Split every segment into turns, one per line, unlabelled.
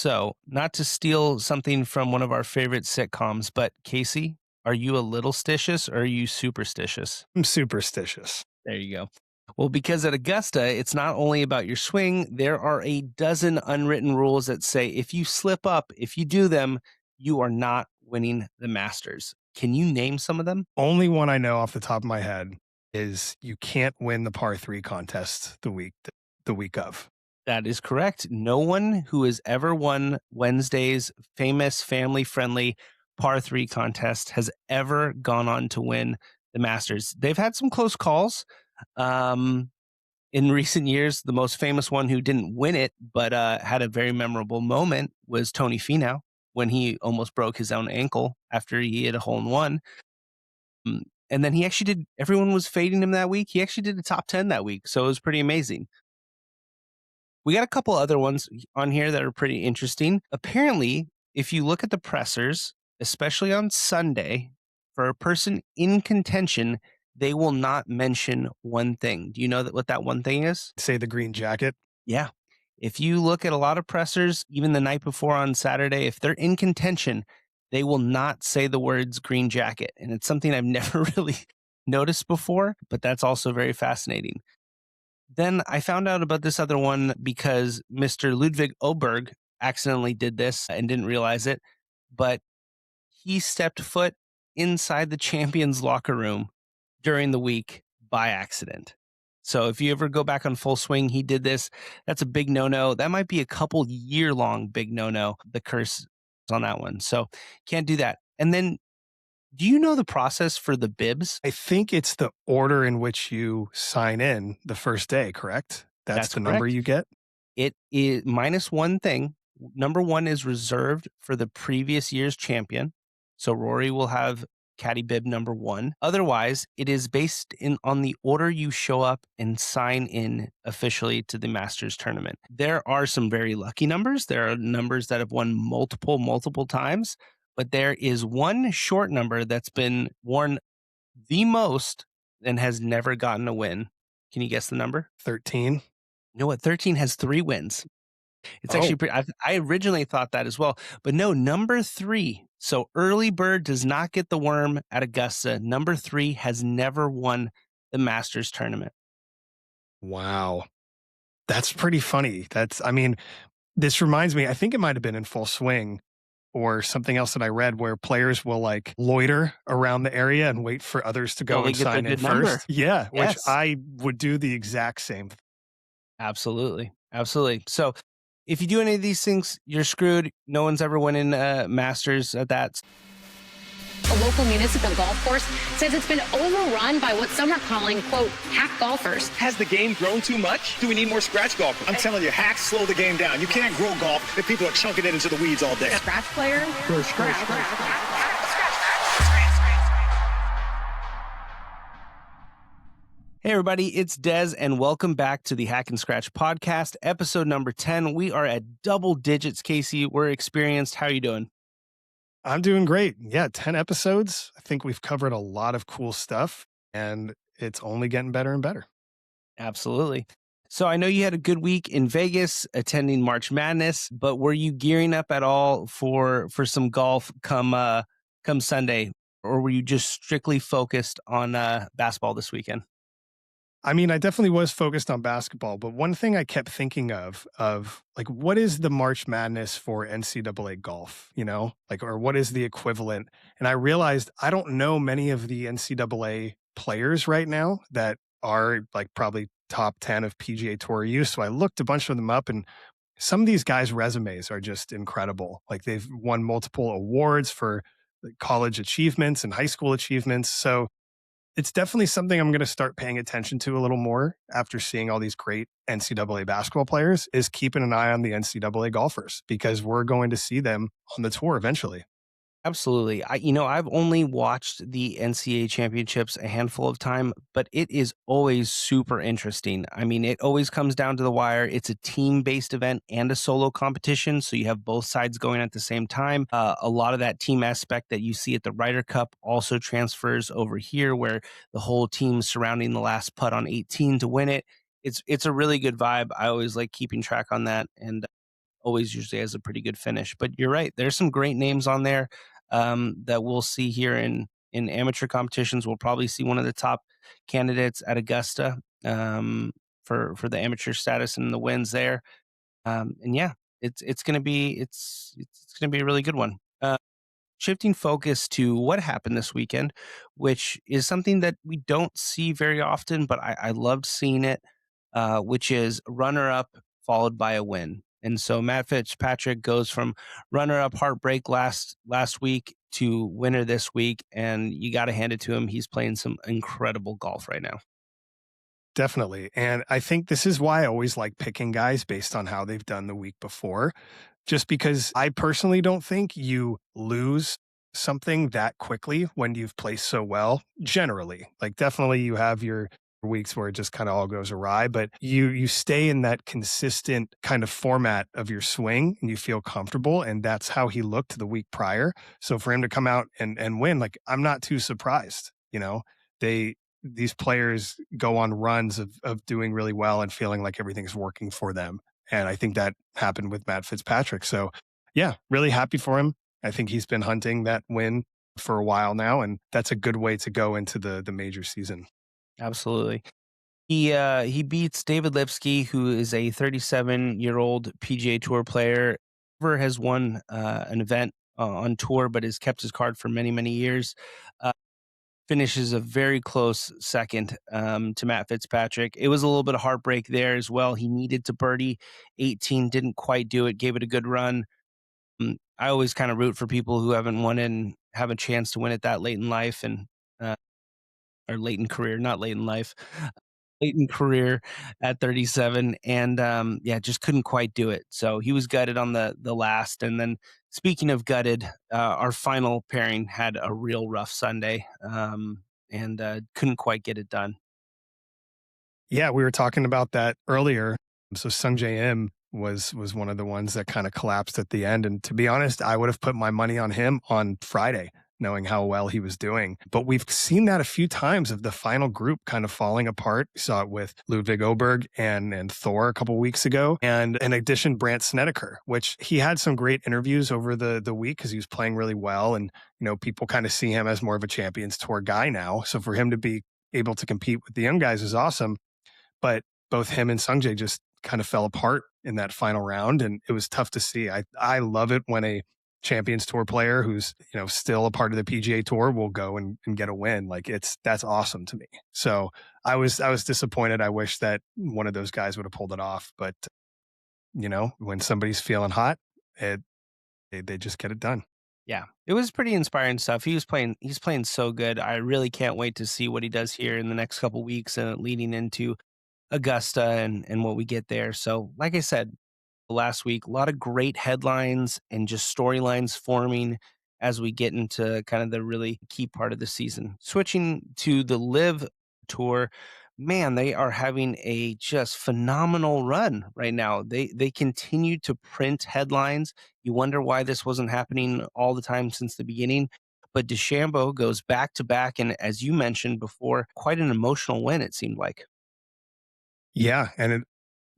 So, not to steal something from one of our favorite sitcoms, but Casey, are you a little stitious or are you superstitious?
I'm superstitious.
There you go. Well, because at Augusta, it's not only about your swing, there are a dozen unwritten rules that say if you slip up, if you do them, you are not winning the Masters. Can you name some of them?
Only one I know off the top of my head is you can't win the par three contest the week of.
That is correct. No one who has ever won Wednesday's famous family friendly par three contest has ever gone on to win the Masters. They've had some close calls. Um, in recent years, the most famous one who didn't win it, but had a very memorable moment was Tony Finau when he almost broke his own ankle after he hit a hole in one. And then he actually did, everyone was fading him that week. He actually did a top 10 that week. So it was pretty amazing. We got a couple other ones on here that are pretty interesting. Apparently, if you look at the pressers, especially on Sunday, for a person in contention, they will not mention one thing. Do you know what that one thing is?
Say the green jacket.
Yeah. If you look at a lot of pressers, even the night before on Saturday, if they're in contention, they will not say the words green jacket. And it's something I've never really noticed before, but that's also very fascinating. Then I found out about this other one because Mr. Ludwig Oberg accidentally did this and didn't realize it, but he stepped foot inside the champions locker room during the week by accident. So if you ever go back on Full Swing, he did this. That's a big no-no. That might be a couple year-long big no-no, the curse on that one. So can't do that. And then do you know the process for the bibs?
I think it's the order in which you sign in the first day, correct? That's the number
correct.
you get?
It is minus one thing. Number one is reserved for the previous year's champion. So Rory will have caddy bib number one. Otherwise, it is based on the order you show up and sign in officially to the Masters tournament. There are some very lucky numbers. There are numbers that have won multiple times, but there is one short number that's been worn the most and has never gotten a win. Can you guess the number?
13.
You know what? 13 has 3 wins. It's actually pretty, I originally thought that as well, but no, number 3. So early bird does not get the worm at Augusta. Number 3 has never won the Masters tournament.
Wow. That's pretty funny. This reminds me, I think it might have been in Full Swing or something else that I read where players will like loiter around the area and wait for others to go and sign in first. Yeah,
yes.
Which I would do the exact same thing.
Absolutely. So if you do any of these things, you're screwed. No one's ever winning Masters at that.
A local municipal golf course says it's been overrun by what some are calling, quote, hack golfers.
Has the game grown too much? Do we need more scratch golfers? I'm telling you, hacks slow the game down. You can't grow golf if people are chunking it into the weeds all day.
Scratch player?
Hey everybody, it's Dez and welcome back to the Hack and Scratch podcast, episode number 10. We are at double digits, Casey. We're experienced. How are you doing?
I'm doing great. Yeah, 10 episodes. I think we've covered a lot of cool stuff and it's only getting better and better.
Absolutely. So I know you had a good week in Vegas attending March Madness, but were you gearing up at all for some golf come Sunday, or were you just strictly focused on basketball this weekend?
I mean, I definitely was focused on basketball, but one thing I kept thinking of like, what is the March Madness for NCAA golf, or what is the equivalent? And I realized I don't know many of the NCAA players right now that are like probably top 10 of PGA Tour use. So I looked a bunch of them up, and some of these guys' resumes are just incredible. Like they've won multiple awards for college achievements and high school achievements. So it's definitely something I'm going to start paying attention to a little more after seeing all these great NCAA basketball players, is keeping an eye on the NCAA golfers, because we're going to see them on the tour eventually.
Absolutely. I've only watched the NCAA championships a handful of times, but it is always super interesting. I mean, it always comes down to the wire. It's a team-based event and a solo competition, so you have both sides going at the same time. A lot of that team aspect that you see at the Ryder Cup also transfers over here, where the whole team surrounding the last putt on 18 to win it. It's a really good vibe. I always like keeping track on that, and always usually has a pretty good finish. But you're right, there's some great names on there that we'll see here in amateur competitions. We'll probably see one of the top candidates at Augusta for the amateur status and the wins there. And yeah, it's gonna be a really good one. Shifting focus to what happened this weekend, which is something that we don't see very often, but I loved seeing it, which is runner up followed by a win. And so Matt Fitzpatrick goes from runner up heartbreak last week to winner this week, and you got to hand it to him. He's playing some incredible golf right now.
Definitely. And I think this is why I always like picking guys based on how they've done the week before, just because I personally don't think you lose something that quickly when you've placed so well, generally. Like, definitely you have your weeks where it just kind of all goes awry, but you stay in that consistent kind of format of your swing and you feel comfortable. And that's how he looked the week prior. So for him to come out and win, like, I'm not too surprised. They these players go on runs of doing really well and feeling like everything's working for them. And I think that happened with Matt Fitzpatrick. So yeah, really happy for him. I think he's been hunting that win for a while now, and that's a good way to go into the major season.
Absolutely. He beats David Lipsky, who is a 37-year-old PGA Tour player. Never has won an event on tour, but has kept his card for many, many years. Finishes a very close second to Matt Fitzpatrick. It was a little bit of heartbreak there as well. He needed to birdie 18, didn't quite do it, gave it a good run. I always kind of root for people who haven't won it and have a chance to win it that late in life and or late in career, not late in life, late in career at 37, and yeah, just couldn't quite do it. So he was gutted on the last. And then speaking of gutted, our final pairing had a real rough Sunday, and couldn't quite get it done.
Yeah, we were talking about that earlier. So Sungjae Im was one of the ones that kind of collapsed at the end. And to be honest, I would have put my money on him on Friday, knowing how well he was doing. But we've seen that a few times of the final group kind of falling apart. We saw it with Ludwig Oberg and Thor a couple weeks ago. And in addition, Brandt Snedeker, which he had some great interviews over the week because he was playing really well. And, people kind of see him as more of a Champions Tour guy now. So for him to be able to compete with the young guys is awesome. But both him and Sungjae just kind of fell apart in that final round. And it was tough to see. I love it when a Champions Tour player who's still a part of the PGA Tour will go and get a win. Like, that's awesome to me. So I was disappointed. I wish that one of those guys would have pulled it off. But when somebody's feeling hot, they just get it done.
Yeah, it was pretty inspiring stuff. He's playing so good. I really can't wait to see what he does here in the next couple weeks and leading into Augusta and what we get there. So, like I said last week, a lot of great headlines and just storylines forming as we get into kind of the really key part of the season. Switching to the LIV Tour, man, they are having a just phenomenal run right now. They continue to print headlines. You wonder why this wasn't happening all the time since the beginning. But DeChambeau goes back to back, and as you mentioned before, quite an emotional win, it seemed like.
Yeah, and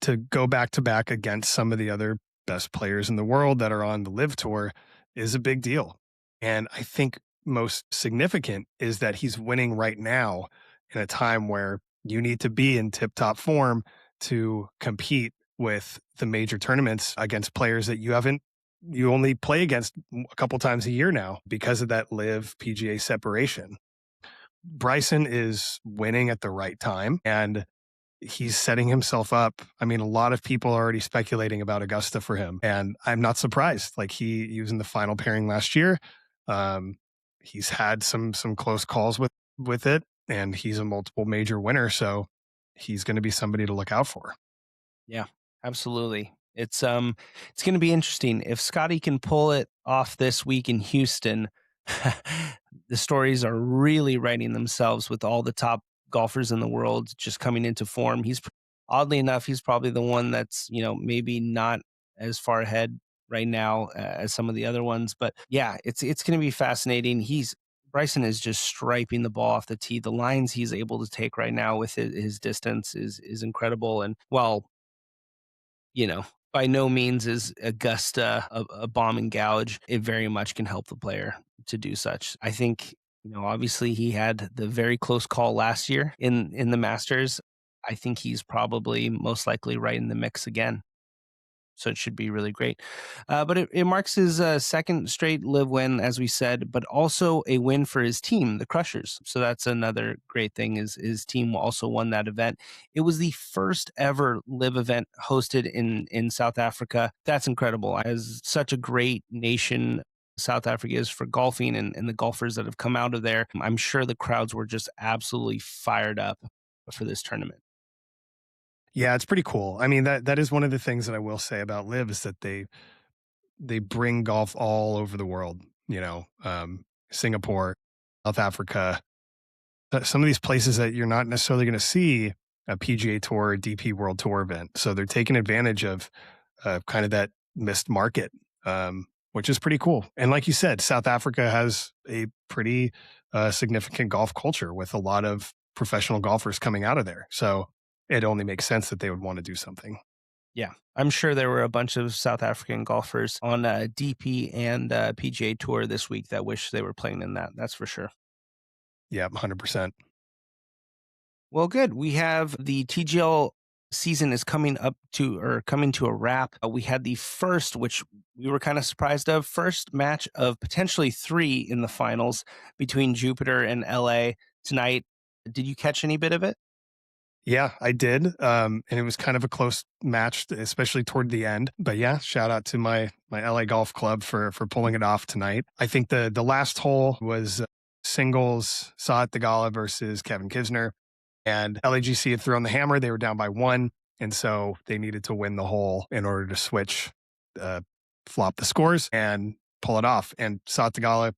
to go back to back against some of the other best players in the world that are on the LIV Tour is a big deal. And I think most significant is that he's winning right now in a time where you need to be in tip-top form to compete with the major tournaments against players that you only play against a couple times a year now because of that LIV PGA separation. Bryson is winning at the right time, and he's setting himself up. I mean, a lot of people are already speculating about Augusta for him, and I'm not surprised. Like, he was in the final pairing last year. He's had some close calls with it, and he's a multiple major winner, so he's going to be somebody to look out for.
Yeah, absolutely. It's going to be interesting if Scotty can pull it off this week in Houston. The stories are really writing themselves with all the top golfers in the world just coming into form. Oddly enough, he's probably the one that's, maybe not as far ahead right now as some of the other ones. But yeah, it's going to be fascinating. Bryson is just striping the ball off the tee. The lines he's able to take right now with his distance is incredible. And well, By no means is Augusta a bomb and gouge. It very much can help the player to do such. I think, obviously he had the very close call last year in the Masters. I think he's probably most likely right in the mix again. So it should be really great. But it marks his second straight live win, as we said, but also a win for his team, the Crushers. So that's another great thing is his team also won that event. It was the first ever live event hosted in South Africa. That's incredible. As such a great nation South Africa is for golfing and the golfers that have come out of there, I'm sure the crowds were just absolutely fired up for this tournament.
Yeah, it's pretty cool. I mean, that is one of the things that I will say about Live is that they bring golf all over the world, Singapore, South Africa, some of these places that you're not necessarily going to see a PGA Tour or DP World Tour event. So they're taking advantage of kind of that missed market, which is pretty cool. And like you said, South Africa has a pretty significant golf culture with a lot of professional golfers coming out of there. So it only makes sense that they would want to do something.
Yeah, I'm sure there were a bunch of South African golfers on DP and PGA Tour this week that wish they were playing in that. That's for sure.
Yeah, 100%.
Well, good. We have the TGL season is coming to a wrap. We had the first, which we were kind of surprised of, first match of potentially 3 in the finals between Jupiter and LA tonight. Did you catch any bit of it?
Yeah, I did. And it was kind of a close match, especially toward the end. But yeah, shout out to my LA Golf Club for pulling it off tonight. I think the last hole was singles Saad Theegala versus Kevin Kisner. And LAGC had thrown the hammer. They were down by 1. And so they needed to win the hole in order to switch, flop the scores and pull it off. And Saad Theegala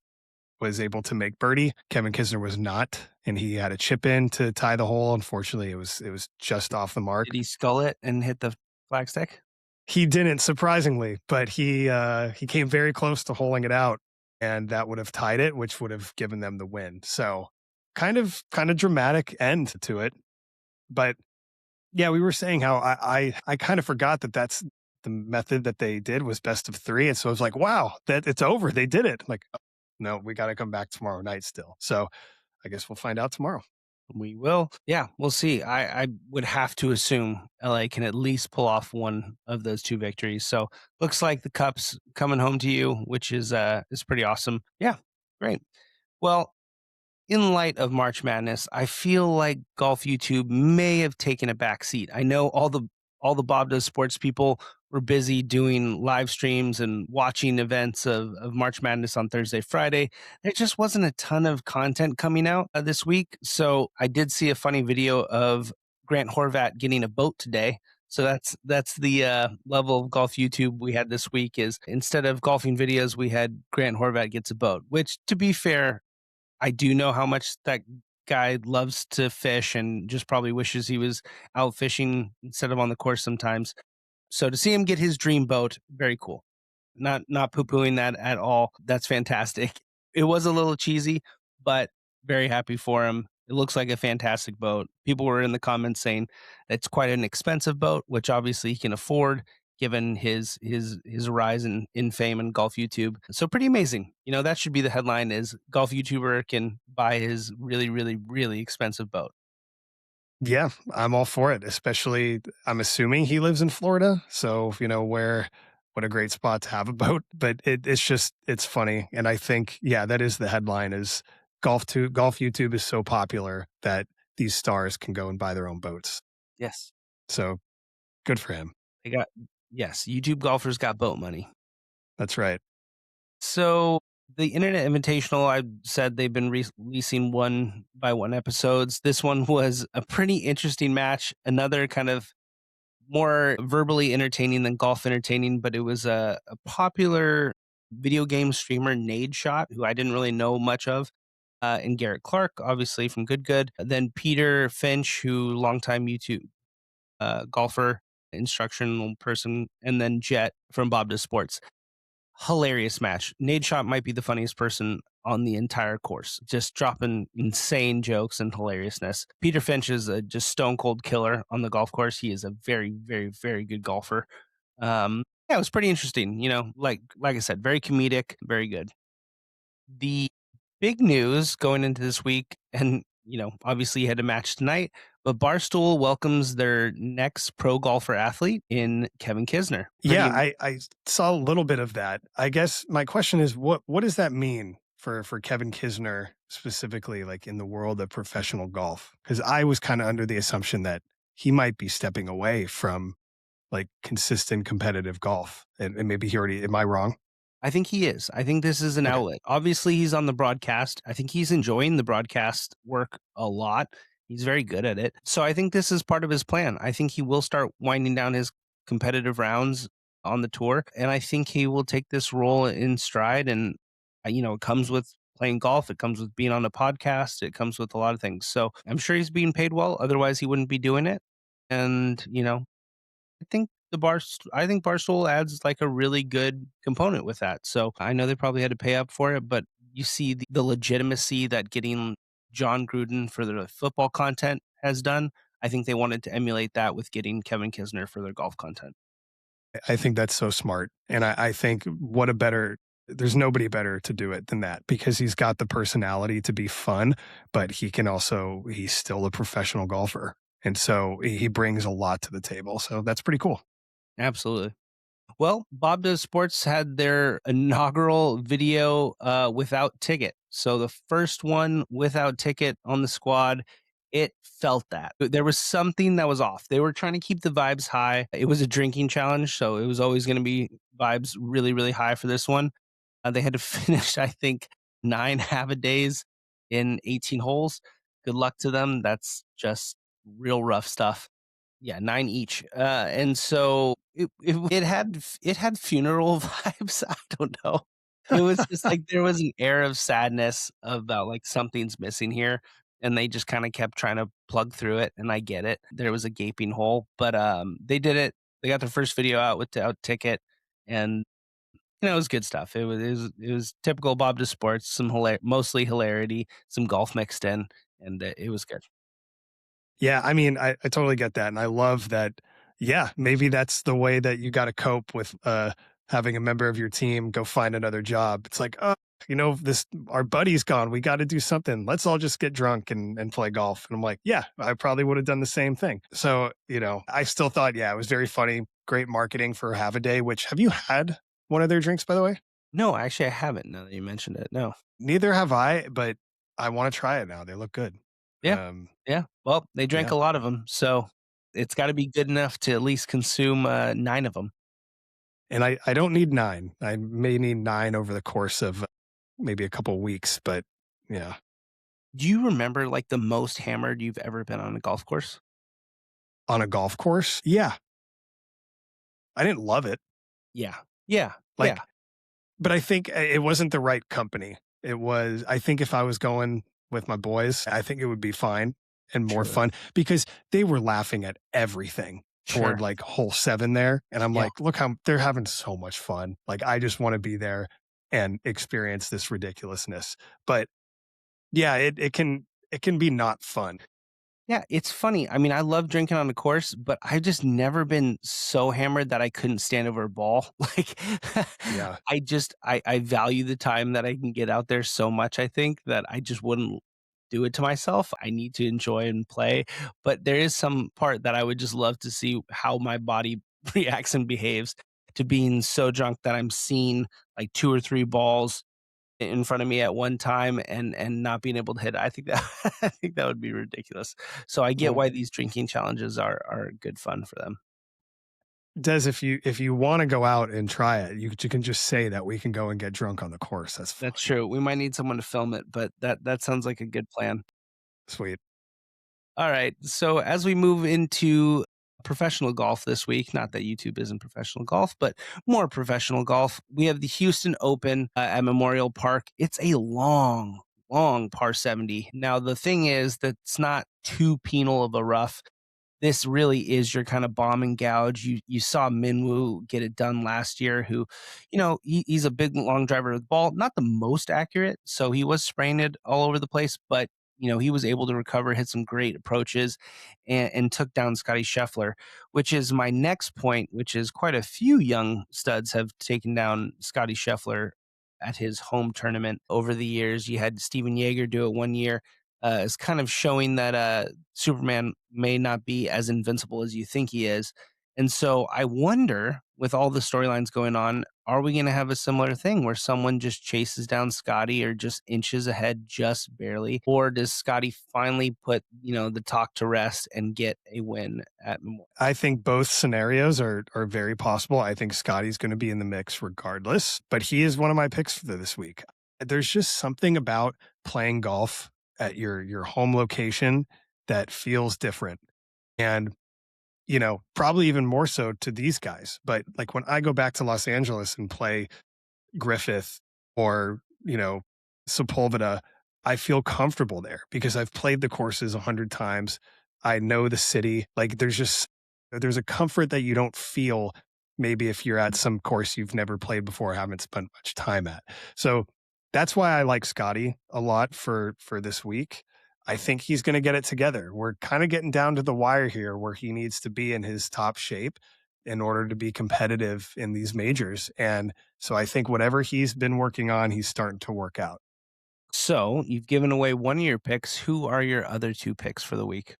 was able to make birdie. Kevin Kisner was not, and he had a chip in to tie the hole. Unfortunately, it was just off the mark.
Did he skull it and hit the flagstick?
He didn't, surprisingly, but he came very close to holing it out, and that would have tied it, which would have given them the win. So kind of dramatic end to it. But yeah, we were saying how I kind of forgot that that's the method that they did was best of 3. And so I was like, wow, that it's over. They did it. Like, no, we got to come back tomorrow night still. So I guess we'll find out tomorrow.
We will. Yeah, we'll see. I would have to assume LA can at least pull off one of those 2 victories. So looks like the cup's coming home to you, which is pretty awesome. Yeah, great. Well, in light of March Madness, I feel like Golf YouTube may have taken a back seat. I know all the Bob Does Sports people were busy doing live streams and watching events of March Madness on Thursday, Friday. There just wasn't a ton of content coming out this week. So I did see a funny video of Grant Horvat getting a boat today. So that's the level of Golf YouTube we had this week is instead of golfing videos, we had Grant Horvat gets a boat, which to be fair, I do know how much that guy loves to fish and just probably wishes he was out fishing instead of on the course sometimes. So to see him get his dream boat, very cool. Not poo-pooing that at all. That's fantastic. It was a little cheesy, but very happy for him. It looks like a fantastic boat. People were in the comments saying it's quite an expensive boat, which obviously he can afford given his rise in fame in Golf YouTube. So pretty amazing. That should be the headline is Golf YouTuber can buy his really, really, really expensive boat.
Yeah, I'm all for it, especially I'm assuming he lives in Florida. So, what a great spot to have a boat. But it's funny. And I think, yeah, that is the headline is Golf YouTube is so popular that these stars can go and buy their own boats.
Yes.
So good for him.
Yes, YouTube golfers got boat money.
That's right.
So the Internet Invitational, I said they've been releasing 1-by-1 episodes. This one was a pretty interesting match. Another kind of more verbally entertaining than golf entertaining, but it was a popular video game streamer, Nadeshot, who I didn't really know much of, and Garrett Clark, obviously from Good. Then Peter Finch, who longtime YouTube golfer, instructional person, and then Jet from Bob Does Sports. Hilarious match. Nadeshot might be the funniest person on the entire course, just dropping insane jokes and hilariousness. Peter Finch is a just stone cold killer on the golf course. He is a very, very, very good golfer. Yeah, it was pretty interesting. Like I said, very comedic, very good. The big news going into this week, and obviously you had a match tonight, but Barstool welcomes their next pro golfer athlete in Kevin Kisner.
Yeah, I saw a little bit of that. I guess my question is, what does that mean for Kevin Kisner specifically, like in the world of professional golf? Because I was kind of under the assumption that he might be stepping away from like consistent competitive golf, and maybe he already. Am I wrong?
I think he is. I think this is an
Okay.
outlet. Obviously, he's on the broadcast. I think he's enjoying the broadcast work a lot. He's very good at it. So I think this is part of his plan. I think he will start winding down his competitive rounds on the tour. And I think he will take this role in stride. And, it comes with playing golf, it comes with being on a podcast, it comes with a lot of things. So I'm sure he's being paid well. Otherwise, he wouldn't be doing it. And, I think Barstool adds like a really good component with that. So I know they probably had to pay up for it, but you see the legitimacy that getting John Gruden for their football content has done. I think they wanted to emulate that with getting Kevin Kisner for their golf content.
I think that's so smart. And I think there's nobody better to do it than that because he's got the personality to be fun, but he's still a professional golfer. And so he brings a lot to the table. So that's pretty cool.
Absolutely. Well, Bob Does Sports had their inaugural video without ticket. So the first one without ticket on the squad, it felt that. There was something that was off. They were trying to keep the vibes high. It was a drinking challenge, so it was always going to be vibes really, really high for this one. They had to finish, I think, 9 half-a-days in 18 holes. Good luck to them. That's just real rough stuff. Yeah, 9 each. And so it had funeral vibes. I don't know. It was just like there was an air of sadness about like something's missing here, and they just kind of kept trying to plug through it. And I get it. There was a gaping hole, but they did it. They got their first video out without ticket, and it was good stuff. It was typical Bob to Sports. Mostly hilarity, some golf mixed in, and it was good.
Yeah, I mean, I totally get that. And I love that. Yeah, maybe that's the way that you got to cope with having a member of your team go find another job. It's like, our buddy's gone. We got to do something. Let's all just get drunk and play golf. And I'm like, yeah, I probably would have done the same thing. So, I still thought, yeah, it was very funny. Great marketing for Have a Day, which have you had one of their drinks, by the way?
No, actually, I haven't. Now that you mentioned it, no.
Neither have I, but I want to try it now. They look good.
Yeah.
Um,
Yeah. Well, they drank
yeah.
a lot of them, so it's gotta be good enough to at least consume, 9 of them.
And I don't need 9. I may need 9 over the course of maybe a couple weeks, but yeah.
Do you remember, like, the most hammered you've ever been on a golf course?
On a golf course? Yeah. I didn't love it.
Yeah. Yeah.
Like,
Yeah.
but I think it wasn't the right company. I think if I was going with my boys, I think it would be fine and more
Sure.
fun because they were laughing at everything
Sure.
toward like hole 7 there. And I'm
Yeah.
like, look how they're having so much fun. Like, I just want to be there and experience this ridiculousness. But yeah, it can be not fun.
Yeah, it's funny. I mean, I love drinking on the course, but I've just never been so hammered that I couldn't stand over a ball. Like,
Yeah.
I value the time that I can get out there so much, I think, that I just wouldn't do it to myself. I need to enjoy and play. But there is some part that I would just love to see how my body reacts and behaves to being so drunk that I'm seeing like 2 or 3 balls in front of me at one time and not being able to hit it. I think that I think that would be ridiculous. So I get
Well,
why these drinking challenges are good fun for them.
Des, if you want to go out and try it, you can just say that we can go and get drunk on the course. That's fine.
That's true. We might need someone to film it, but that sounds like a good plan.
Sweet.
All right. So as we move into professional golf this week, not that YouTube isn't professional golf, but more professional golf, we have the Houston Open at Memorial Park. It's a long, long par 70. Now, the thing is that it's not too penal of a rough. This really is your kind of bomb and gouge. You saw Minwoo get it done last year, who, he's a big long driver with the ball, not the most accurate. So he was spraying it all over the place, but he was able to recover, hit some great approaches, and took down Scotty Scheffler, which is my next point, which is quite a few young studs have taken down Scotty Scheffler at his home tournament over the years. You had Steven Yeager do it one year. Is kind of showing that Superman may not be as invincible as you think he is. And so I wonder, with all the storylines going on, are we going to have a similar thing where someone just chases down Scotty or just inches ahead just barely? Or does Scotty finally put, the talk to rest and get a win at Memorial?
I think both scenarios are very possible. I think Scotty's going to be in the mix regardless, but he is one of my picks for this week. There's just something about playing golf at your home location that feels different. And probably even more so to these guys. But like when I go back to Los Angeles and play Griffith or, Sepulveda, I feel comfortable there because I've played the courses 100 times. I know the city. Like there's a comfort that you don't feel maybe if you're at some course you've never played before, haven't spent much time at. So that's why I like Scotty a lot for this week. I think he's going to get it together. We're kind of getting down to the wire here where he needs to be in his top shape in order to be competitive in these majors. And so I think whatever he's been working on, he's starting to work out.
So you've given away one of your picks. Who are your other two picks for the week?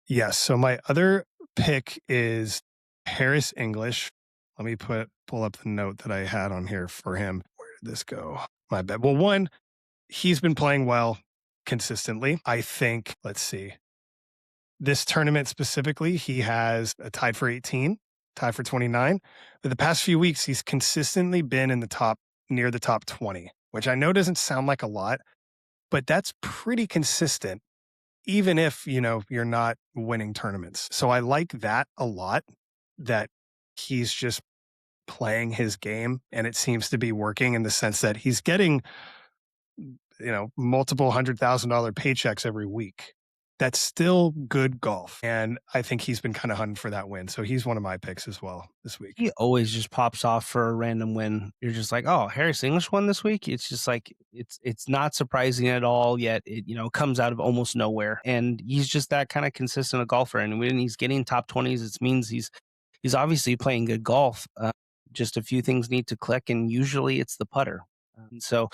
Yes. So my other pick is Harris English. Let me pull up the note that I had on here for him. Where did this go? My bad. Well, one, he's been playing well consistently. I think, let's see, this tournament specifically, he has a tied for 18, tied for 29. But the past few weeks, he's consistently been in near the top 20, which I know doesn't sound like a lot, but that's pretty consistent, even if, you're not winning tournaments. So I like that a lot, that he's just playing his game and it seems to be working in the sense that he's getting multiple $100,000 paychecks every week. That's still good golf. And I think he's been kind of hunting for that win. So he's one of my picks as well this week.
He always just pops off for a random win. You're just like, oh, Harris English won this week. It's just like, it's not surprising at all, yet it, comes out of almost nowhere. And he's just that kind of consistent a golfer. And when he's getting top 20s, it means he's obviously playing good golf. Just a few things need to click. And usually it's the putter. So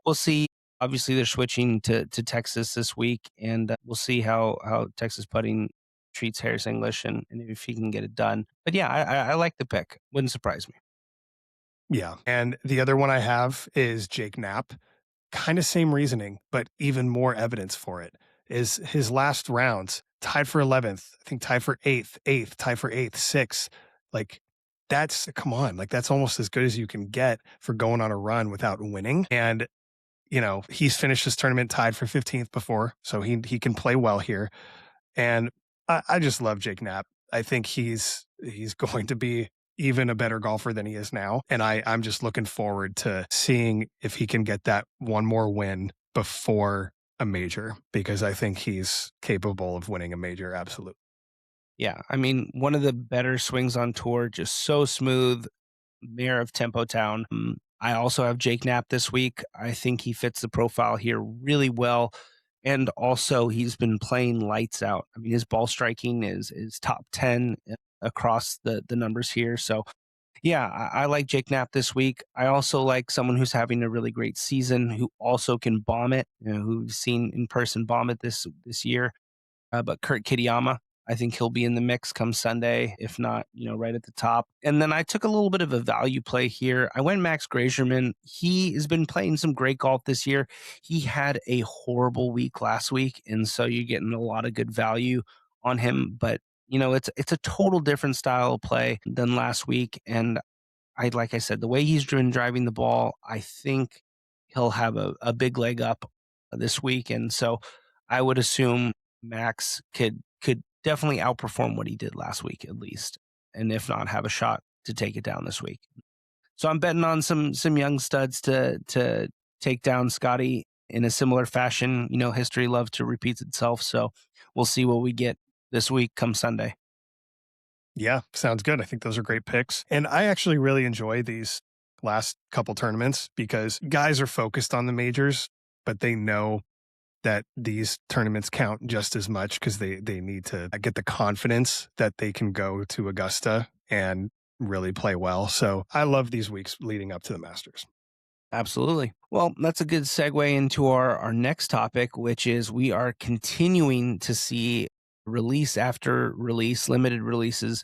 we'll see. Obviously, they're switching to Texas this week, and we'll see how Texas putting treats Harris English and if he can get it done. But yeah, I like the pick. Wouldn't surprise me.
Yeah. And the other one I have is Jake Knapp. Kind of same reasoning, but even more evidence for it is his last rounds tied for 11th, I think tied for 8th, tied for 8th, 6th. Like come on, like that's almost as good as you can get for going on a run without winning. And he's finished this tournament tied for 15th before, so he can play well here. And I just love Jake Knapp. I think he's going to be even a better golfer than he is now. And I'm just looking forward to seeing if he can get that one more win before a major, because I think he's capable of winning a major. Absolutely.
Yeah. I mean, one of the better swings on tour, just so smooth, mayor of Tempo Town. I also have Jake Knapp this week. I think he fits the profile here really well. And also, he's been playing lights out. I mean, his ball striking is top 10 across the numbers here. So, yeah, I like Jake Knapp this week. I also like someone who's having a really great season, who also can bomb it, who we've seen in person bomb it this year. But Kurt Kitayama, I think he'll be in the mix come Sunday, if not, right at the top. And then I took a little bit of a value play here. I went Max Grazierman. He has been playing some great golf this year. He had a horrible week last week, and so you're getting a lot of good value on him. But, it's a total different style of play than last week. And like I said, the way he's been driving the ball, I think he'll have a big leg up this week. And so I would assume Max could definitely outperform what he did last week, at least. And if not, have a shot to take it down this week. So I'm betting on some young studs to take down Scotty in a similar fashion. History loves to repeat itself. So we'll see what we get this week come Sunday.
Yeah, sounds good. I think those are great picks. And I actually really enjoy these last couple tournaments because guys are focused on the majors, but they know that these tournaments count just as much because they need to get the confidence that they can go to Augusta and really play well. So I love these weeks leading up to the Masters.
Absolutely. Well, that's a good segue into our next topic, which is we are continuing to see release after release, limited releases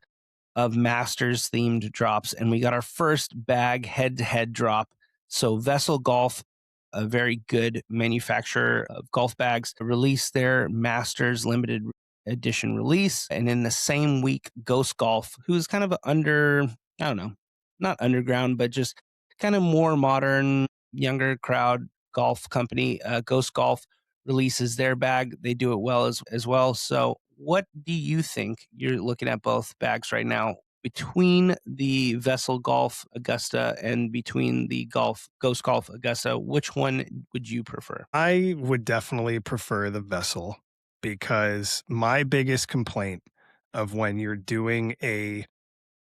of Masters themed drops. And we got our first bag head to head drop. So Vessel Golf, a very good manufacturer of golf bags, released their Masters limited edition release. And in the same week, Ghost Golf, who's kind of under, I don't know, not underground, but just kind of more modern, younger crowd golf company, Ghost Golf, releases their bag. They do it well as well. So what do you think? You're looking at both bags right now, between the Vessel Golf Augusta and between the Ghost Golf Augusta. Which one would you prefer?
I would definitely prefer the Vessel, because my biggest complaint of when you're doing a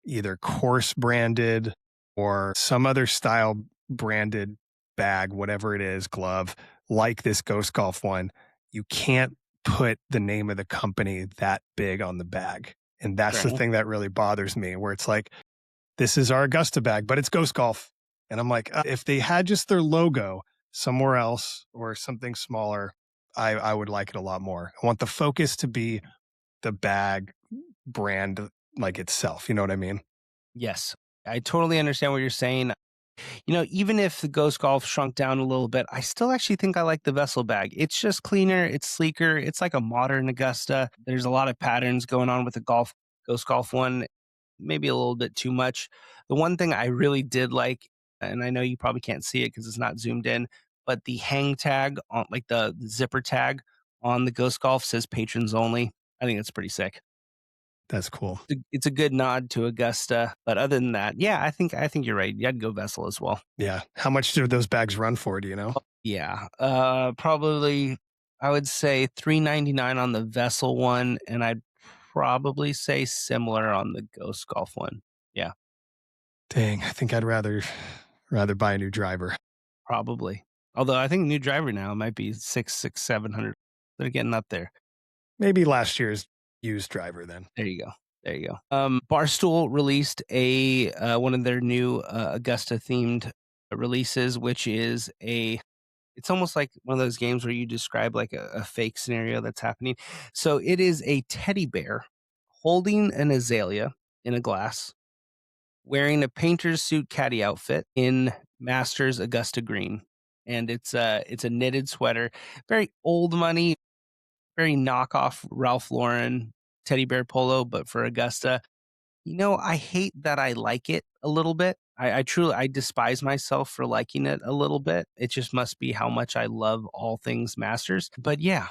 either course branded or some other style branded bag, whatever it is, glove, like this Ghost Golf one, you can't put the name of the company that big on the bag. And that's the thing that really bothers me, where it's like, this is our Augusta bag, but it's Ghost Golf. And I'm like, if they had just their logo somewhere else or something smaller, I would like it a lot more. I want the focus to be the bag brand like itself. You know what I mean?
Yes, I totally understand what you're saying. You know, even if the Ghost Golf shrunk down a little bit, I still actually think I like the Vessel bag. It's just cleaner, it's sleeker, it's like a modern Augusta. There's a lot of patterns going on with the Ghost Golf one, maybe a little bit too much. The one thing I really did like, and I know you probably can't see it because it's not zoomed in, but the hang tag on, like the zipper tag on the Ghost Golf says patrons only. I think it's pretty sick.
That's cool.
It's a good nod to Augusta, but other than that, yeah, I think you're right. I'd go Vessel as well.
Yeah. How much do those bags run for? Do you know?
Yeah, probably I would say $3.99 on the Vessel one, and I'd probably say similar on the Ghost Golf one. Yeah,
Dang, I think I'd rather buy a new driver.
probably. Although I think new driver now might be 700. They're getting up there.
Maybe last year's used driver then.
There you go. There you go. Barstool released a one of their new Augusta themed releases, which is it's almost like one of those games where you describe like a fake scenario that's happening. So it is a teddy bear holding an azalea in a glass, wearing a painter's suit caddy outfit in Masters Augusta green. And it's a knitted sweater, very old money, very knockoff Ralph Lauren teddy bear polo, but for Augusta. You know, I hate that I like it a little bit. I truly despise myself for liking it a little bit. It just must be how much I love all things Masters. But yeah,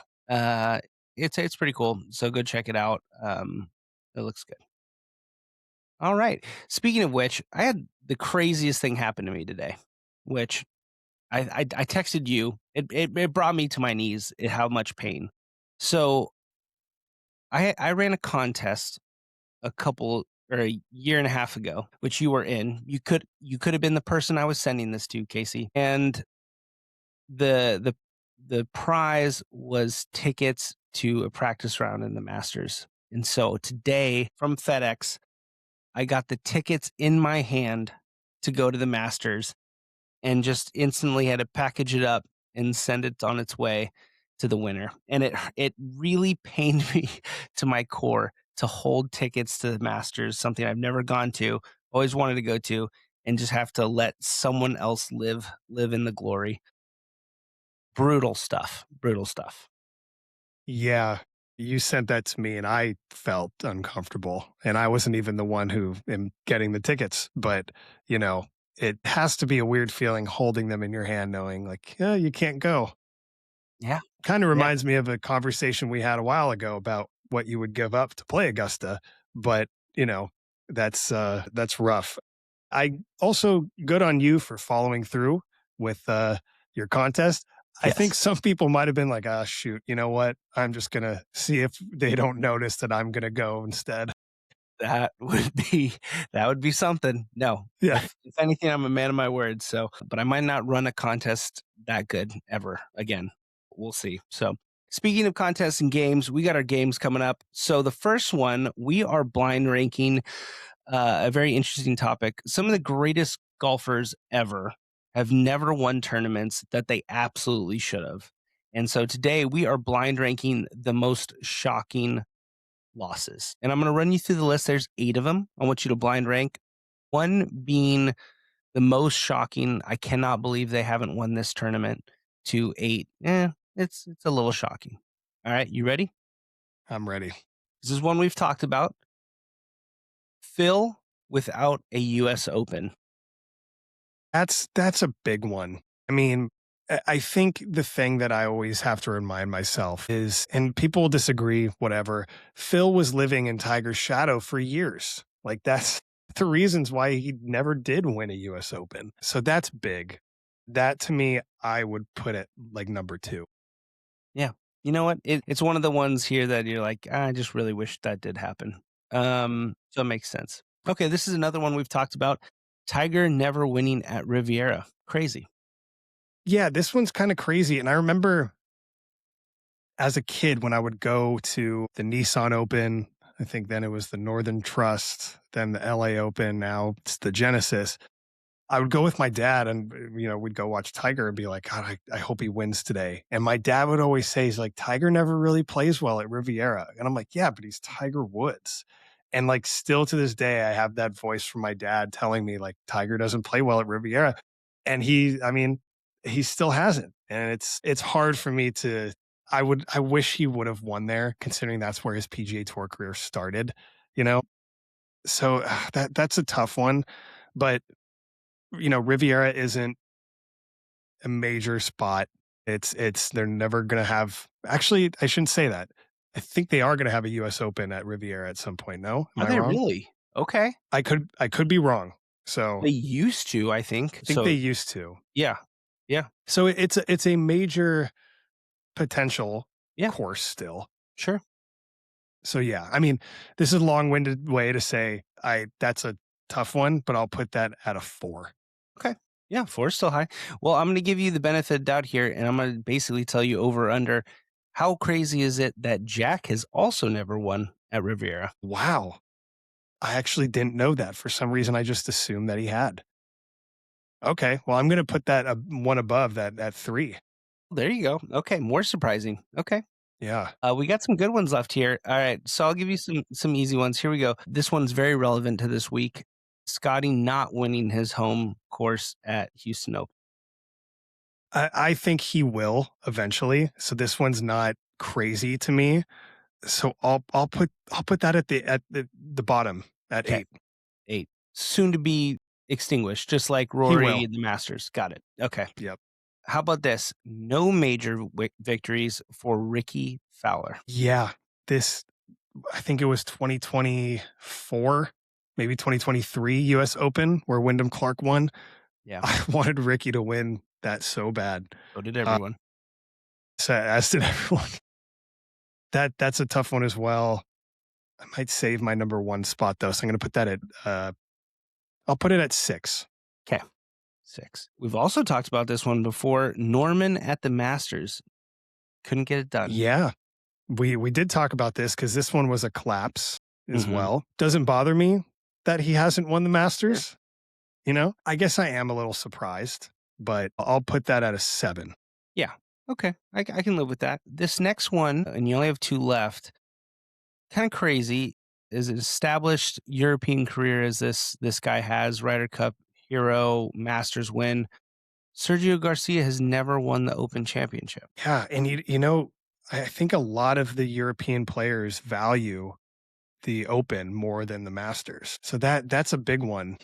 it's pretty cool. So go check it out. It looks good. All right. Speaking of which, I had the craziest thing happen to me today, which I texted you. It brought me to my knees. How much pain. So I ran a contest a year and a half ago, which you were in. You could have been the person I was sending this to, Casey. And the prize was tickets to a practice round in the Masters. And so today from FedEx, I got the tickets in my hand to go to the Masters, and just instantly had to package it up and send it on its way to the winner. And it really pained me to my core to hold tickets to the Masters, something I've never gone to, always wanted to go to, and just have to let someone else live in the glory. Brutal stuff. Brutal stuff.
Yeah. You sent that to me and I felt uncomfortable. And I wasn't even the one who am getting the tickets. But, you know, it has to be a weird feeling holding them in your hand, knowing like, yeah, you can't go.
Yeah.
Kind of reminds me of a conversation we had a while ago about what you would give up to play Augusta. But, you know, that's rough. I also good on you for following through with your contest. I think some people might have been like, ah, shoot, you know what? I'm just going to see if they don't notice that I'm going to go instead.
That would be something. No.
Yeah.
If anything, I'm a man of my word. So, but I might not run a contest that good ever again. we'll see. So, speaking of contests and games, we got our games coming up. So, the first one, we are blind ranking a very interesting topic. Some of the greatest golfers ever have never won tournaments that they absolutely should have. And so today we are blind ranking the most shocking losses. And I'm going to run you through the list. There's 8 of them. I want you to blind rank. One being the most shocking. I cannot believe they haven't won this tournament. To 8. It's a little shocking. All right, you ready?
I'm ready.
This is one we've talked about. Phil without a US Open.
That's a big one. I mean, I think the thing that I always have to remind myself is, and people will disagree, whatever, Phil was living in Tiger's shadow for years. Like, that's the reasons why he never did win a US Open. So that's big. That, to me, I would put it like number 2.
Yeah. You know what? It's one of the ones here that you're like, I just really wish that did happen. So it makes sense. Okay, this is another one we've talked about. Tiger never winning at Riviera. Crazy.
Yeah, this one's kind of crazy. And I remember as a kid when I would go to the Nissan Open, I think then it was the Northern Trust, then the LA Open, now it's the Genesis. I would go with my dad and, we'd go watch Tiger and be like, God, I hope he wins today. And my dad would always say, he's like, Tiger never really plays well at Riviera. And I'm like, yeah, but he's Tiger Woods. And like, still to this day, I have that voice from my dad telling me like, Tiger doesn't play well at Riviera. And he still hasn't. And it's hard for me to, I wish he would have won there, considering that's where his PGA Tour career started, So that's a tough one. But Riviera isn't a major spot. They're never going to have, actually, I shouldn't say that. I think they are going to have a US Open at Riviera at some point. No?
Are they really? Okay.
I could be wrong. So
they used to, I think.
They used to.
Yeah. Yeah.
So it's a major potential course still.
Sure.
So yeah, I mean, this is a long-winded way to say that's a tough one, but I'll put that at a 4.
Okay. Yeah, 4 is still high. Well, I'm going to give you the benefit of doubt here, and I'm going to basically tell you over or under. How crazy is it that Jack has also never won at Riviera?
Wow. I actually didn't know that. For some reason, I just assumed that he had. Okay, well, I'm going to put that one above that at 3.
There you go. Okay, more surprising. Okay.
Yeah.
We got some good ones left here. All right, so I'll give you some easy ones. Here we go. This one's very relevant to this week. Scotty not winning his home course at Houston Open.
I think he will eventually. So this one's not crazy to me. So I'll put that at the bottom at 8.
8. Soon to be extinguished, just like Rory in the Masters. Got it. Okay.
Yep.
How about this? No major victories for Ricky Fowler.
Yeah. I think it was 2024, maybe 2023 US Open where Wyndham Clark won.
Yeah.
I wanted Ricky to win that so bad.
So did everyone.
As did everyone. That's a tough one as well. I might save my number 1 spot though. So I'm going to put that at, I'll put it at 6.
Okay. 6. We've also talked about this one before. Norman at the Masters. Couldn't get it done.
Yeah. We did talk about this because this one was a collapse as well. Doesn't bother me that he hasn't won the Masters. I guess I am a little surprised, but I'll put that at a 7.
Yeah. Okay. I can live with that. This next one, and you only have 2 left, kind of crazy, is an established European career as this guy has, Ryder Cup hero, Masters win. Sergio Garcia has never won the Open Championship.
Yeah, and I think a lot of the European players value the Open more than the Masters. So that's a big one.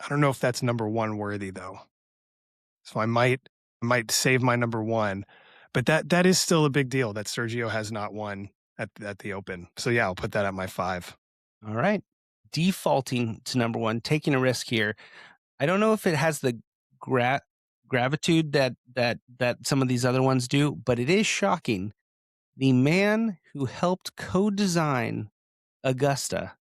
I don't know if that's number 1 worthy though. So I might save my number 1, but that is still a big deal that Sergio has not won at the Open. So yeah, I'll put that at my 5.
All right. Defaulting to number 1, taking a risk here. I don't know if it has the gravitude that some of these other ones do, but it is shocking. The man who helped co-design Augusta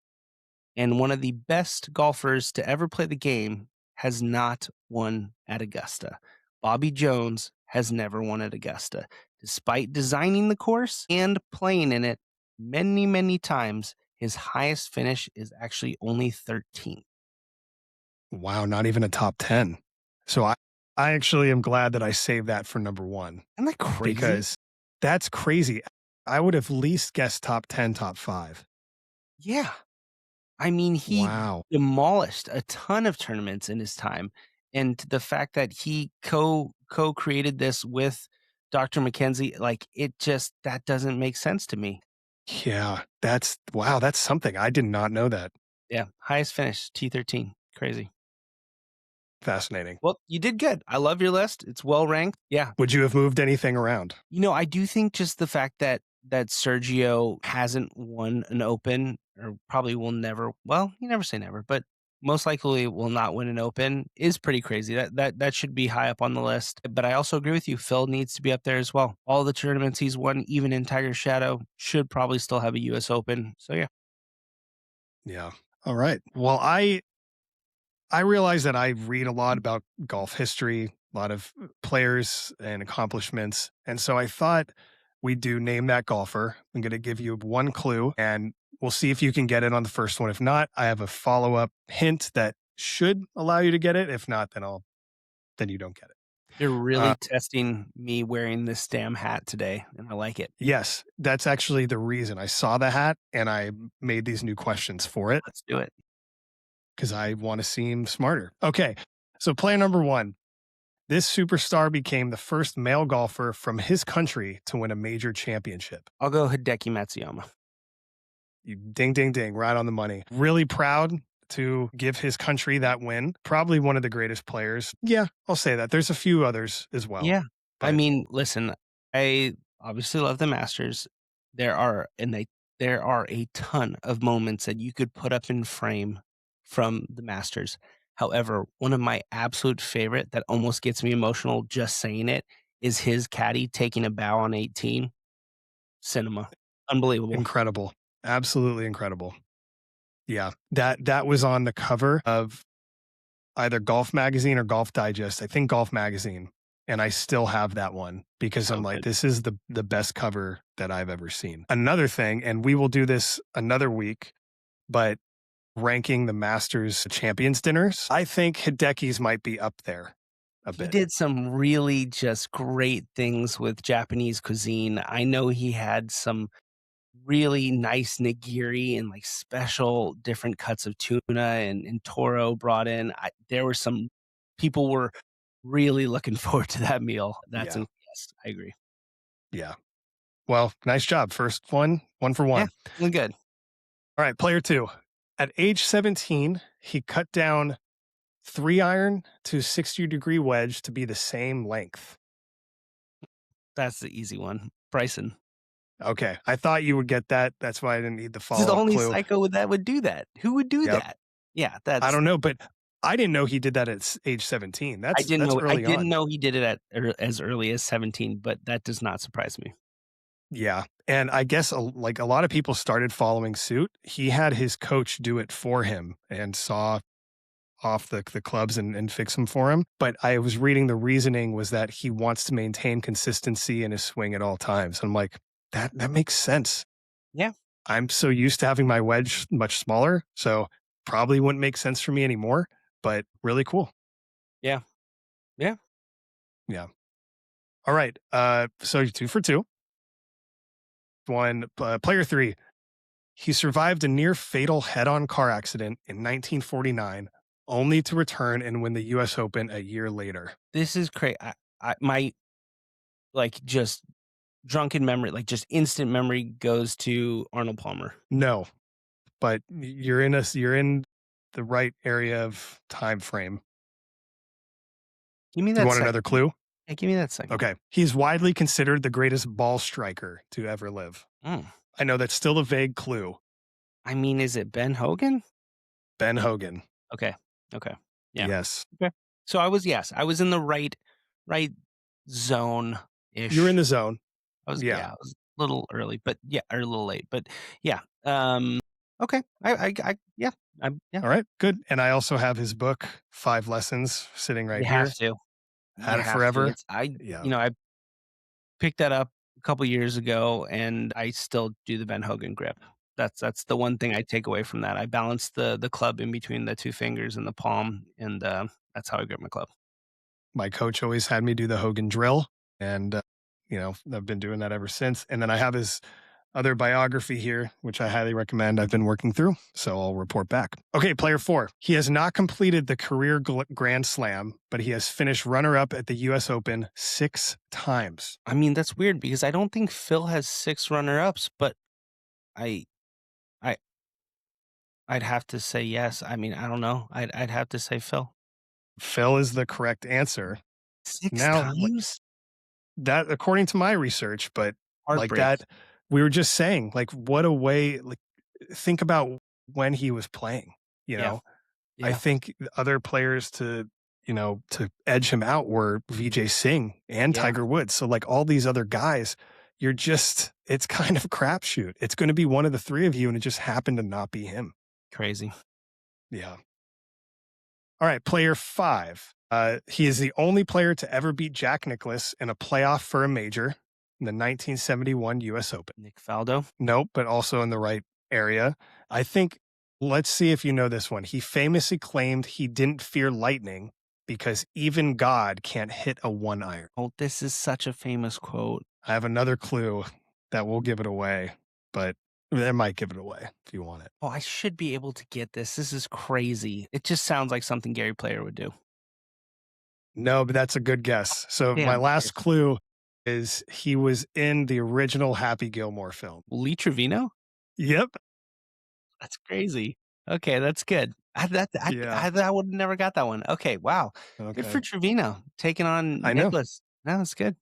and one of the best golfers to ever play the game has not won at Augusta. Bobby Jones has never won at Augusta. Despite designing the course and playing in it many, many times, his highest finish is actually only 13th.
Wow, not even a top 10. So I actually am glad that I saved that for number one.
Isn't that crazy?
Because that's crazy. I would have least guessed top 10, top 5.
Yeah. I mean, he
Wow.
demolished a ton of tournaments in his time. And the fact that he co-created this with Dr. McKenzie, like that doesn't make sense to me.
Yeah, that's something. I did not know that.
Yeah. Highest finish, T13. Crazy.
Fascinating.
Well, you did good. I love your list. It's well ranked. Yeah.
Would you have moved anything around?
I do think just the fact that Sergio hasn't won an Open, or probably will never. Well, you never say never, but most likely will not win an Open, is pretty crazy. That should be high up on the list. But I also agree with you. Phil needs to be up there as well. All the tournaments he's won, even in Tiger's shadow, should probably still have a U.S. Open. So yeah.
Yeah. All right. Well, I realize that I read a lot about golf history, a lot of players and accomplishments. And so I thought we'd do Name That Golfer. I'm going to give you one clue and we'll see if you can get it on the first one. If not, I have a follow-up hint that should allow you to get it. If not, then you don't get it.
You're really testing me wearing this damn hat today, and I like it.
Yes, that's actually the reason. I saw the hat and I made these new questions for it.
Let's do it.
Because I want to seem smarter. Okay, so player number one. This superstar became the first male golfer from his country to win a major championship.
I'll go Hideki Matsuyama.
You ding, ding, ding, right on the money. Really proud to give his country that win. Probably one of the greatest players. Yeah, I'll say that. There's a few others as well.
Yeah. I mean, listen, I obviously love the Masters. There are a ton of moments that you could put up in frame from the Masters. However, one of my absolute favorite that almost gets me emotional just saying it is his caddy taking a bow on 18. Cinema. Unbelievable.
Incredible. Absolutely incredible. Yeah. That was on the cover of either Golf Magazine or Golf Digest. I think Golf Magazine. And I still have that one because I'm like, this is the best cover that I've ever seen. Another thing, and we will do this another week, but ranking the Masters champions dinners, I think Hideki's might be up there a bit.
He did some really just great things with Japanese cuisine. I know he had some really nice nigiri and like special different cuts of tuna and toro brought in. There were some people were really looking forward to that meal. That's yes, I agree.
Yeah. Well, nice job. First one for one.
Yeah, really good.
All right, player two. At age 17, he cut down 3-iron to 60-degree wedge to be the same length.
That's the easy one. Bryson.
Okay. I thought you would get that. That's why I didn't need the follow-up
He's the only
clue.
psycho that would do that. Who would do that? Yeah, that's.
I don't know, but I didn't know he did that at age 17.
I didn't
early
know he did it as early as 17, but that does not surprise me.
Yeah. And I guess like a lot of people started following suit. He had his coach do it for him and saw off the clubs and fix them for him. But I was reading the reasoning was that he wants to maintain consistency in his swing at all times. I'm like, that makes sense.
Yeah.
I'm so used to having my wedge much smaller, so probably wouldn't make sense for me anymore, but really cool.
Yeah. Yeah.
Yeah. All right. So 2 for 2. Player 3. He survived a near fatal head-on car accident in 1949, only to return and win the U.S. Open a year later.
This is crazy. My just drunken memory, just instant memory goes to Arnold Palmer.
No, but you're in the right area of time frame.
Give me that.
You want another clue?
Yeah, give me that second.
Okay. He's widely considered the greatest ball striker to ever live. I know that's still a vague clue.
I mean, is it Ben Hogan?
Ben Hogan.
Okay. Yeah.
Yes.
Okay. So I was in the right zone-ish.
You're in the zone.
I was a little early, but or a little late, but yeah. Okay. Yeah.
All right, good. And I also have his book, 5 Lessons, sitting right here.
Have to.
Had it forever.
I picked that up a couple years ago, and I still do the Ben Hogan grip. That's the one thing I take away from that. I balance the club in between the two fingers and the palm, and that's how I grip my club.
My coach always had me do the Hogan drill, and I've been doing that ever since. And then I have his other biography here, which I highly recommend. I've been working through, so I'll report back. Okay, player 4. He has not completed the career Grand Slam, but he has finished runner-up at the U.S. Open 6 times.
I mean, that's weird because I don't think Phil has 6 runner-ups, but I I'd have to say yes. I mean, I don't know. I'd have to say Phil.
Phil is the correct answer.
6
Now,
times?
that, according to my research, but like
Heartbreaks.
that, we were just saying, like, what a way, like, think about when he was playing, you
Yeah.
know? I
Yeah.
think other players to edge him out were Vijay Singh and
Yeah.
Tiger Woods. So like all these other guys, it's kind of a crapshoot. It's going to be one of the 3 of you, and it just happened to not be him.
Crazy.
Yeah. All right, player 5. He is the only player to ever beat Jack Nicklaus in a playoff for a major in the 1971 U.S. Open.
Nick Faldo.
Nope, but also in the right area. I think, let's see if you know this one. He famously claimed he didn't fear lightning because even God can't hit a 1-iron.
Oh, this is such a famous quote.
I have another clue that will give it away, but that might give it away if you want it.
Oh, I should be able to get this. This is crazy. It just sounds like something Gary Player would do.
No, but that's a good guess. So
Damn.
my last clue is he was in the original Happy Gilmore film.
Lee Trevino?
Yep.
That's crazy. Okay, that's good. I would have never got that one. Okay, wow. Good for
Okay.
Trevino taking on
I know.
Nicholas. No, that's good.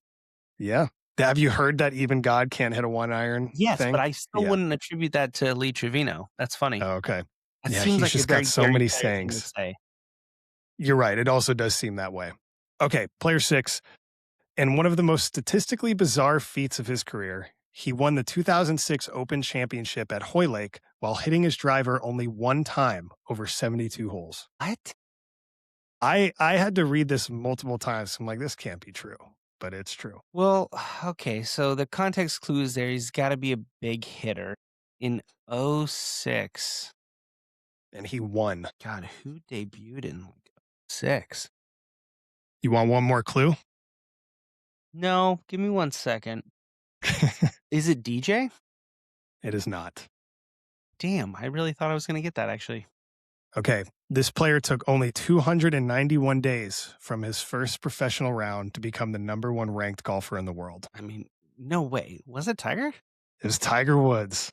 Yeah. Have you heard that even God can't hit a 1-iron
Yes,
thing?
but I still
Yeah.
wouldn't attribute that to Lee Trevino. That's funny.
Oh, okay.
That
Yeah,
seems
he's
like
just
a very
got so
Gary
many
Player thing to
sayings.
say.
You're right. It also does seem that way. Okay, player 6. In one of the most statistically bizarre feats of his career, he won the 2006 Open Championship at Hoylake while hitting his driver only 1 time over 72 holes.
What?
I had to read this multiple times. I'm like, this can't be true, but it's true.
Well, okay, so the context clue is there. He's got to be a big hitter. In 06,
And he won.
God, who debuted in like 06?
You want one more clue?
No, give me 1 second. Is it DJ?
It is not.
Damn, I really thought I was going to get that actually.
Okay, this player took only 291 days from his first professional round to become the #1 ranked golfer in the world.
I mean, no way. Was it Tiger?
It was Tiger Woods.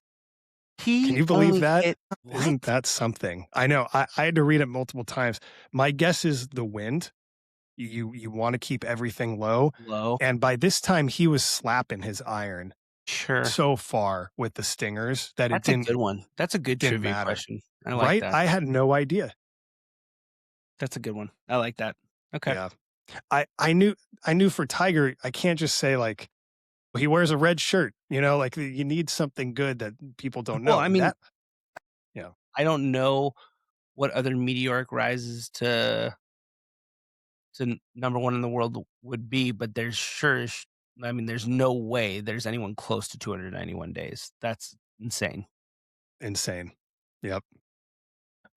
He
Can you believe
only
that?
hit-
Isn't
What?
that something? I know. I had to read it multiple times. My guess is the wind. You want to keep everything low.
Low?
And by this time, he was slapping his iron
Sure.
so far with the stingers that
That's
it
a
didn't.
good one. That's a good
didn't
trivia
matter.
question. I like
Right?
that.
I had no idea.
That's a good one. I like that. Okay.
Yeah. I knew for Tiger, I can't just say like he wears a red shirt, like you need something good that people don't know.
Well, I mean,
That-
I don't know what other meteoric rises to #1 in the world would be, but there's there's no way there's anyone close to 291 days. That's insane.
insane. Yep.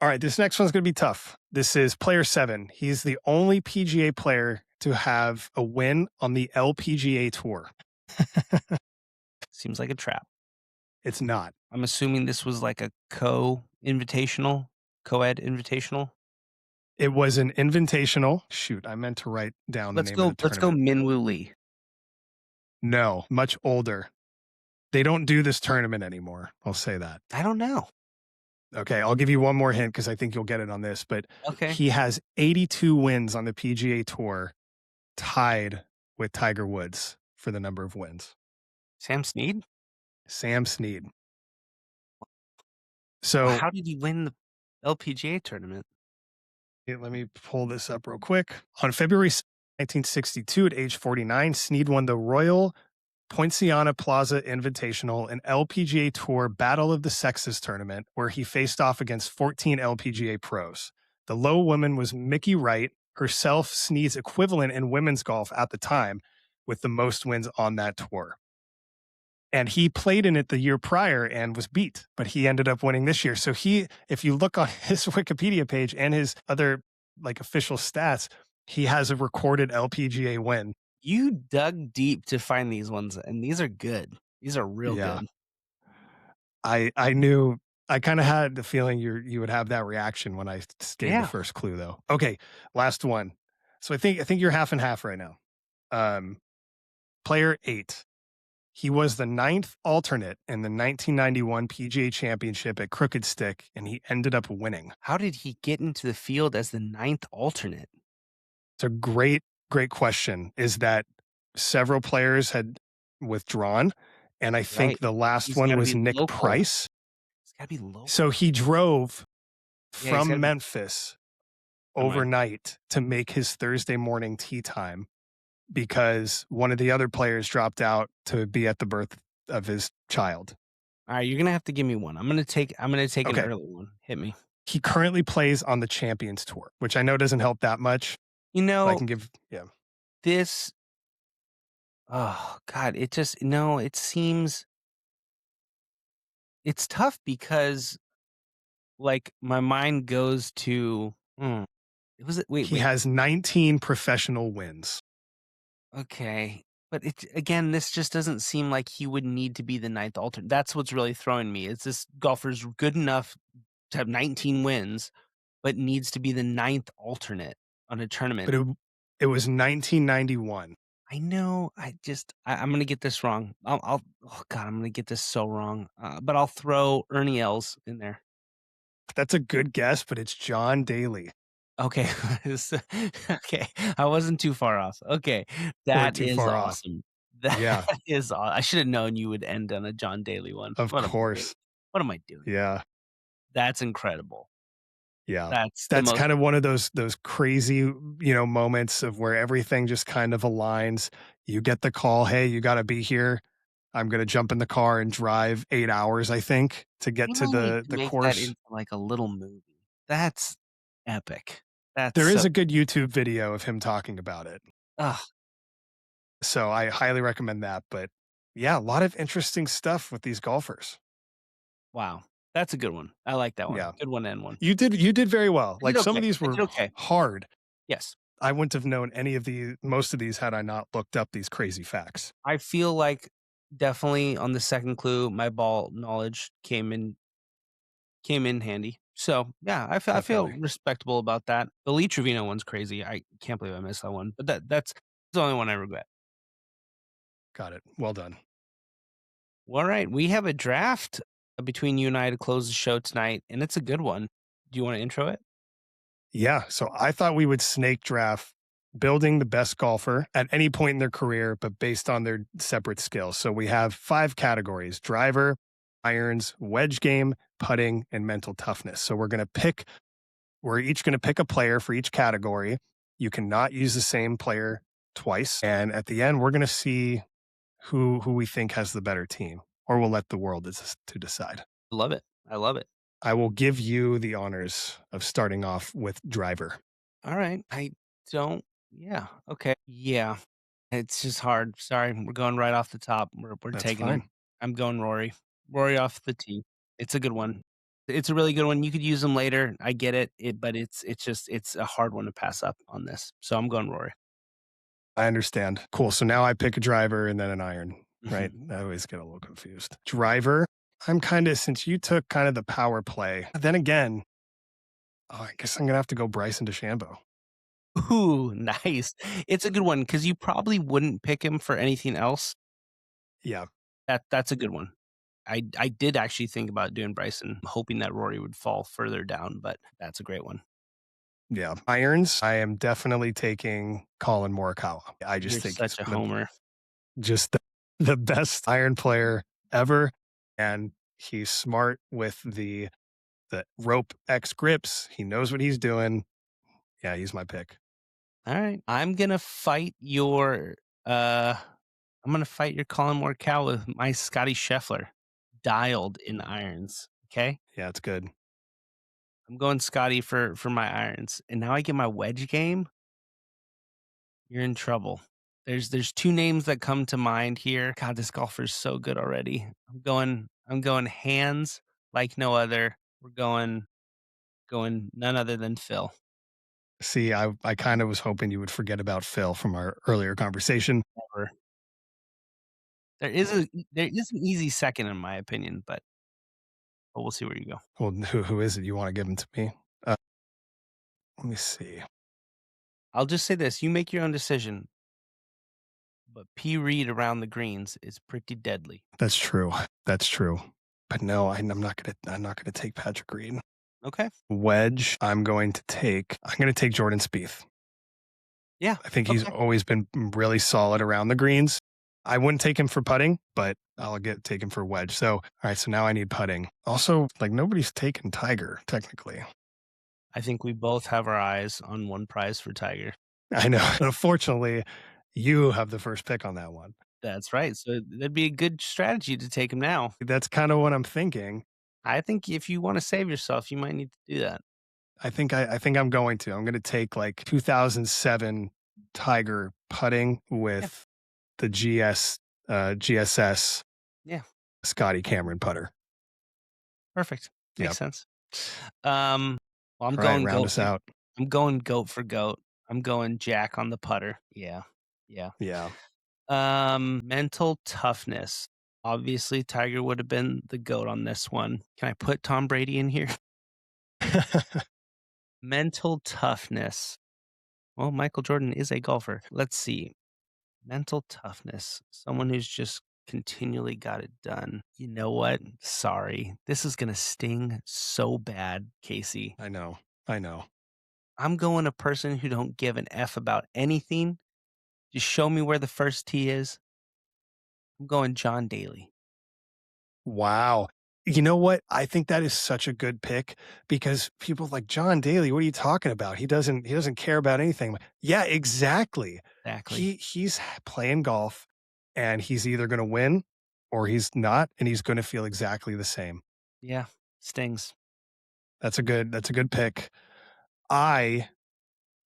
All right, this next one's going to be tough. This is player 7. He's the only PGA player to have a win on the LPGA Tour.
Seems like a trap.
It's not.
I'm assuming this was like a co-ed invitational.
It was an invitational. Shoot, I meant to write down the
Let's
name
go.
of the
Let's go.
tournament.
Minwoo Lee.
No, much older. They don't do this tournament anymore. I'll say that.
I don't know.
Okay, I'll give you one more hint because I think you'll get it on this. But
Okay.
he has 82 wins on the PGA Tour, tied with Tiger Woods for the number of wins.
Sam Snead.
Sam Snead. So
How did he win the LPGA tournament?
let me pull this up real quick. On February 1962, at age 49, Snead won the Royal Poinciana Plaza Invitational, an LPGA Tour Battle of the Sexes tournament, where he faced off against 14 LPGA pros. The low woman was Mickey Wright, herself Snead's equivalent in women's golf at the time, with the most wins on that tour. And he played in it the year prior and was beat, but he ended up winning this year. So if you look on his Wikipedia page and his other like official stats, he has a recorded LPGA win.
You dug deep to find these ones, and these are good. These are real
Yeah.
good.
I knew, I kind of had the feeling you would have that reaction when I gave
Yeah.
the first clue, though. Okay, last one. So I think you're half and half right now. Player 8. He was the 9th alternate in the 1991 PGA Championship at Crooked Stick, and he ended up winning.
How did he get into the field as the 9th alternate?
It's a great question. Is that several players had withdrawn, and I think
Right.
the last
He's
one
gotta
was
be
Nick
local.
Price.
It's gotta be local.
So he drove
Yeah, he's
from
gotta be-
Memphis overnight to make his Thursday morning tee time because one of the other players dropped out to be at the birth of his child.
All right, you're gonna have to give me one. I'm gonna take
Okay.
an early one. Hit me.
He currently plays on the Champions Tour, which I know doesn't help that much.
You
But I
know,
can give, yeah.
this. Oh God, it seems it's tough because like my mind goes to it was wait,
He has 19 professional wins.
okay. But this just doesn't seem like he would need to be the 9th alternate. That's what's really throwing me. Is this golfer's good enough to have 19 wins, but needs to be the 9th alternate on a tournament?
But it was 1991.
I know. I'm gonna get this wrong. Oh God, I'm gonna get this so wrong. But I'll throw Ernie Els in there.
That's a good guess, but it's John Daly.
Okay. Okay. I wasn't too far off. Okay. That
too
is
far off.
awesome. That
Yeah.
is I should have known you would end on a John Daly one.
Of
What am I doing?
course.
What am I doing?
Yeah.
That's incredible.
Yeah.
That's the
That's
most
kind of one of those crazy, moments of where everything just kind of aligns. You get the call, hey, you got to be here. I'm going to jump in the car and drive 8 hours, I think, to get to
People need to
the
make that
course.
into like a little movie. That's epic. That's
There is
so
a good YouTube video of him talking about it.
ugh.
So I highly recommend that. But yeah, a lot of interesting stuff with these golfers.
Wow. That's a good one. I like that one.
Yeah.
Good one and one.
You did very well.
I
Like
did
some of
okay.
these
I
were
did okay.
hard.
Yes.
I wouldn't have known most of these had I not looked up these crazy facts.
I feel like definitely on the second clue, my ball knowledge came in handy. So yeah, I feel
Definitely.
respectable about that. The Lee Trevino one's crazy. I can't believe I missed that one. But that's the only one I regret.
Got it. Well done.
All right. We have a draft between you and I to close the show tonight, and it's a good one. Do you want to intro it?
Yeah. So I thought we would snake draft building the best golfer at any point in their career, but based on their separate skills. So we have 5 categories: driver, irons, wedge game, putting, and mental toughness. So we're each going to pick a player for each category. You cannot use the same player twice. And at the end, we're going to see who we think has the better team, or we'll let the world to decide.
I love it. I love it.
I will give you the honors of starting off with driver.
All right. Yeah. Okay. Yeah. It's just hard. Sorry. We're going right off the top. We're
That's
taking
fine.
it. I'm going Rory. Rory off the tee. It's a good one. It's a really good one. You could use them later. I get it. But it's a hard one to pass up on this. So I'm going Rory.
I understand. Cool. So now I pick a driver and then an iron, right? I always get a little confused. Driver, since you took kind of the power play, then again, I guess I'm going to have to go Bryson DeChambeau.
Ooh, nice. It's a good one because you probably wouldn't pick him for anything else.
Yeah.
That's a good one. I did actually think about doing Bryson, hoping that Rory would fall further down, but that's a great one.
Yeah. Irons, I am definitely taking Colin Morikawa. I just
You're
think
such a homer.
just the best iron player ever. And he's smart with the rope X grips. He knows what he's doing. Yeah, he's my pick.
All right. I'm gonna fight your Colin Morikawa with my Scotty Scheffler. Dialed in irons. Okay.
Yeah, it's good.
I'm going Scotty for my irons. And now I get my wedge game. You're in trouble. There's two names that come to mind here. God, this golfer's so good already. I'm going hands like no other. We're going none other than Phil.
See, I kind of was hoping you would forget about Phil from our earlier conversation.
Never. There is an easy second in my opinion, but we'll see where you go.
Well, who is it? You want to give him to me? Let me see.
I'll just say this: you make your own decision. But P. Reed around the greens is pretty deadly.
That's true. That's true. But no, I'm not gonna take Patrick Reed.
Okay.
Wedge, I'm gonna take Jordan Spieth.
Yeah.
I think he's always been really solid around the greens. I wouldn't take him for putting, but I'll take him for wedge. So, all right, so now I need putting. Also, like nobody's taken Tiger, technically.
I think we both have our eyes on one prize for Tiger.
I know. Unfortunately, you have the first pick on that one.
That's right. So that'd be a good strategy to take him now.
That's kind of what I'm thinking.
I think if you want to save yourself, you might need to do that.
I think I'm going to. I'm going to take like 2007 Tiger putting with the GSS Scotty Cameron putter.
Perfect. Makes sense.
I'm
going
round us out.
I'm going goat for goat. I'm going Jack on the putter. Yeah. Mental toughness. Obviously, Tiger would have been the GOAT on this one. Can I put Tom Brady in here? Mental toughness. Well, Michael Jordan is a golfer. Let's see. Mental toughness. Someone who's just continually got it done. You know what? Sorry. This is going to sting so bad, Casey.
I know.
I'm going a person who don't give an F about anything. Just show me where the first tee is. I'm going John Daly.
Wow. You know what? I think that is such a good pick because people like John Daly, what are you talking about? He doesn't care about anything. Yeah, exactly. He's playing golf and he's either going to win or he's not, and he's going to feel exactly the same.
Yeah, stings.
That's a good pick. I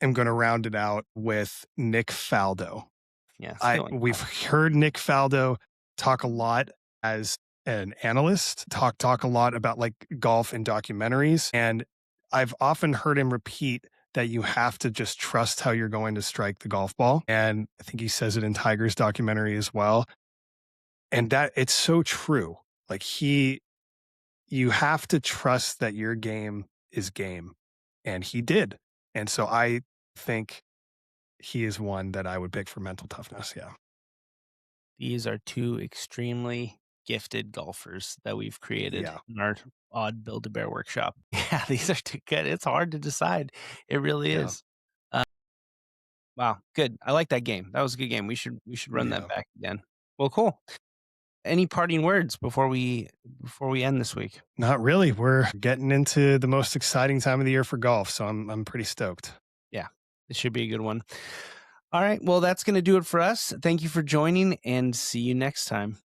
am going to round it out with Nick Faldo.
Yeah,
we've heard Nick Faldo talk a lot as an analyst, talk a lot about like golf and documentaries. And I've often heard him repeat that you have to just trust how you're going to strike the golf ball. And I think he says it in Tiger's documentary as well. And that it's so true. Like you have to trust that your game is game. And he did. And so I think he is one that I would pick for mental toughness. Yeah.
These are two extremely gifted golfers that we've created in our odd Build-A-Bear workshop. Yeah, these are too good. It's hard to decide. It really is. Wow, good. I like that game. That was a good game. We should run that back again. Well, cool. Any parting words before we end this week?
Not really. We're getting into the most exciting time of the year for golf, so I'm pretty stoked.
Yeah, it should be a good one. All right, well, that's going to do it for us. Thank you for joining, and see you next time.